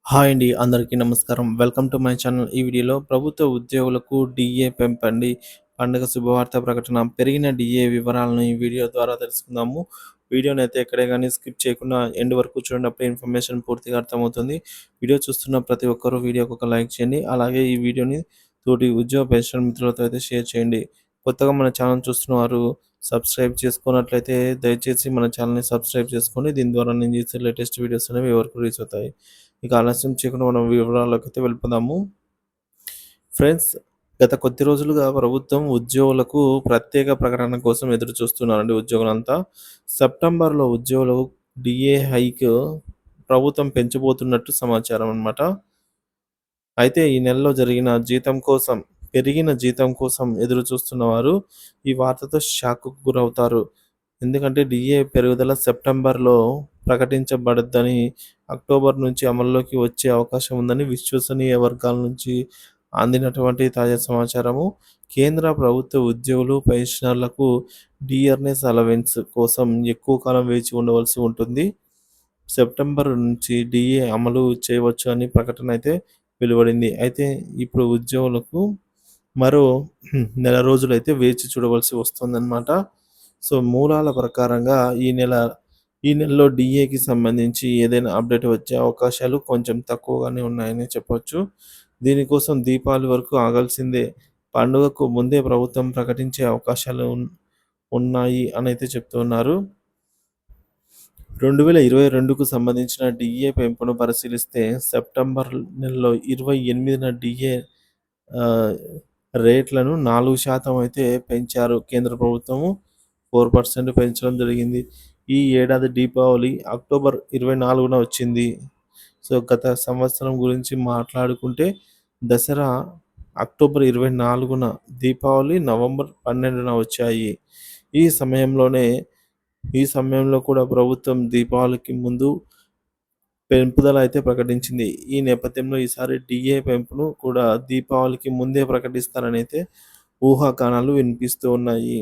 Hi అండి. అందరికీ నమస్కారం. Welcome to my channel. ఈ వీడియోలో ప్రభుత్వ ఉద్యోగులకు డీఏ పెంపండి. పండుగ శుభవార్త ప్రకటన. పెరిగిన డీఏ వివరాలను ఈ వీడియో ద్వారా తెలుసుకుందాము. వీడియోనైతే ఎక్కడే గాని స్కిప్ చేయకుండా ఎండ్ వరకు చూడండి. అప్పుడే ఇన్ఫర్మేషన్ పూర్తిగా అర్థమవుతుంది. వీడియో చూస్తున్న ప్రతి ఒక్కరూ వీడియోకి ఒక లైక్ చేయండి. అలాగే ఈ వీడియోని తోటి ఉద్యోగ పెన్షన్ మిత్రులతో అయితే షేర్ చేయండి. కొత్తగా మన ఛానల్ చూస్తున్న వారు సబ్స్క్రైబ్ చేసుకున్నట్లయితే దయచేసి మన ఛానల్‌ని సబ్స్క్రైబ్ చేసుకోండి. దీని ద్వారా నేను చేసే లేటెస్ట్ వీడియోస్ అనేవి ఎవరికి రీచ్ అవుతాయి. ఇక ఆలస్యం చేయకుండా మనం వివరాల్లోకైతే వెళ్ళిపోదాము. ఫ్రెండ్స్, గత కొద్ది రోజులుగా ప్రభుత్వం ఉద్యోగులకు ప్రత్యేక ప్రకటన కోసం ఎదురు చూస్తున్నారండి ఉద్యోగులంతా. సెప్టెంబర్‌లో ఉద్యోగులకు డీఏ హైక్ ప్రభుత్వం పెంచబోతున్నట్టు సమాచారం అన్నమాట. అయితే ఈ నెలలో పెరిగిన జీతం కోసం ఎదురు చూస్తున్న వారు ఈ వార్తతో షాక్‌కు గురవుతారు. ఎందుకంటే డీఏ పెరుగుదల సెప్టెంబర్‌లో ప్రకటించబడద్దని, అక్టోబర్ నుంచి అమల్లోకి వచ్చే అవకాశం ఉందని విశ్వసనీయ వర్గాల నుంచి అందినటువంటి తాజా సమాచారము. కేంద్ర ప్రభుత్వ ఉద్యోగులు, పెన్షనర్లకు డియర్‌నెస్ అలవెన్స్ కోసం ఎక్కువ కాలం వేచి ఉండవలసి ఉంటుంది. సెప్టెంబర్ నుంచి డీఏ అమలు చేయవచ్చు అని ప్రకటన అయితే వెలువడింది. అయితే ఇప్పుడు ఉద్యోగులకు మరో నెల రోజులైతే వేచి చూడవలసి వస్తుందన్నమాట. సో, మూలాల ప్రకారంగా ఈ నెలలో డీఏకి సంబంధించి ఏదైనా అప్డేట్ వచ్చే అవకాశాలు కొంచెం తక్కువగానే ఉన్నాయని చెప్పొచ్చు. దీనికోసం దీపావళి వరకు ఆగాల్సిందే. పండుగకు ముందే ప్రభుత్వం ప్రకటించే అవకాశాలు ఉన్నాయి అనైతే చెప్తున్నారు. 2022కు సంబంధించిన డీఏ పెంపును పరిశీలిస్తే సెప్టెంబర్ నెలలో 28న డీఏ ఆహ్, రేట్లను 4% అయితే పెంచారు కేంద్ర ప్రభుత్వము. 4% పెంచడం జరిగింది. ఈ ఏడాది దీపావళి అక్టోబర్ 24న వచ్చింది. సో, గత సంవత్సరం గురించి మాట్లాడుకుంటే దసరా అక్టోబర్ 24న, దీపావళి నవంబర్ 12న వచ్చాయి. ఈ సమయంలోనే ఈ సమయంలో కూడా ప్రభుత్వం దీపావళికి ముందు పెంపుదల అయితే ప్రకటించింది. ఈ నేపథ్యంలో ఈసారి డీఏ పెంపును కూడా దీపావళికి ముందే ప్రకటిస్తారనైతే ఊహాగానాలు వినిపిస్తూ ఉన్నాయి.